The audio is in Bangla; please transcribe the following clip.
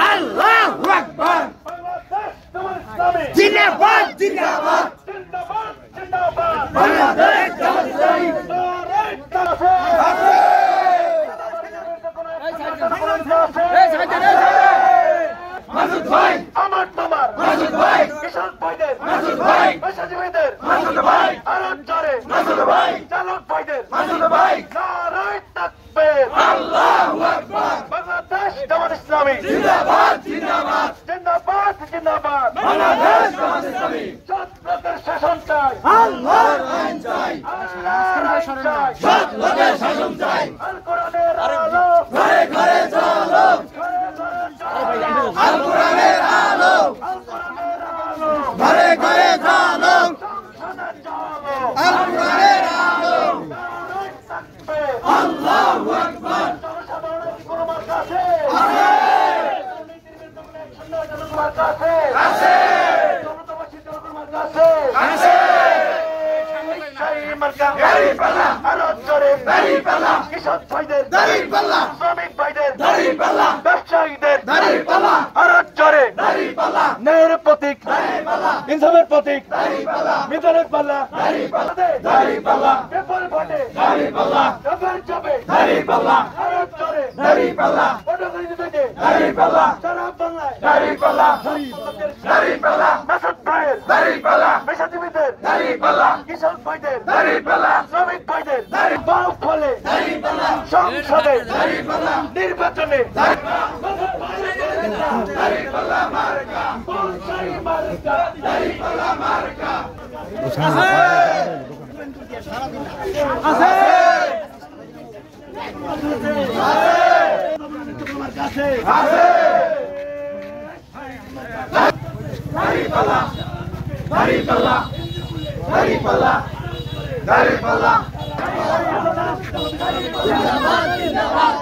আল্লাহু আকবার জিন্দাবাদ জিন্দাবাদ বাংলাদেশ জামাত ইসলামী মাসুদ ভাই আমার মামার মাসুদ ভাই কিষান ভাইদের মাসুদ ভাই পেশাজীবীদের মাসুদ ভাই আরব চরে মাসুদ ভাই চালক ভাইদের মাসুদ ভাই নারায়ে তাকবীর আল্লাহু আকবার বাংলাদেশ জামাত ইসলামী জিন্দাবাদ জিন্দাবাদ জিন্দাবাদ জিন্দাবাদ বাংলাদেশ জামাত ইসলামী সৎ শাসন চাই আল্লাহর আইন চাই আল্লাহর আইন চাই সৎ লোকের শাসন চাই আল কোরআনের আলো ঘরে ঘরে চলো আল কোরআনের আলো ঘরে ঘরে চলো আল কোরআনের আলো আল্লাহু আকবার আছে আছে দাড়িপাল্লা আরব চরে দাড়িপাল্লা কৃষক ভাইদের দাড়িপাল্লা শ্রমিক ভাইদের দাড়িপাল্লা ব্যবসায়ীদের দাড়িপাল্লা আরব চরে দাড়িপাল্লা ন্যায়ের প্রতীক দাড়িপাল্লা ইনসাফের প্রতীক দাড়িপাল্লা মিজানের পাল্লা দাড়িপাল্লা দাড়িপাল্লা পেপার ভোটে দাড়িপাল্লা পেপার চাপে দাড়িপাল্লা আরব চরে দাড়িপাল্লা পটকারী থেকে দাড়িপাল্লা সারা বাংলায় দাড়িপাল্লা দাড়িপাল্লা মাসুদ ভাইয়ের দাড়িপাল্লা পেশাজীবীদের দাড়িপাল্লা কৃষক ভাইদের দাড়িপাল্লা শ্রমিক ভাইদের বাউ ফলে সংসদে নির্বাচনে দাড়িপাল্লা মার্কা বলছাই মার্কা দাড়িপাল্লা মার্কা আছে আছে আছে দাড়িপাল্লা দাড়িপাল্লা দাড়িপাল্লা দাড়িপাল্লা জিন্দাবাদ জিন্দাবাদ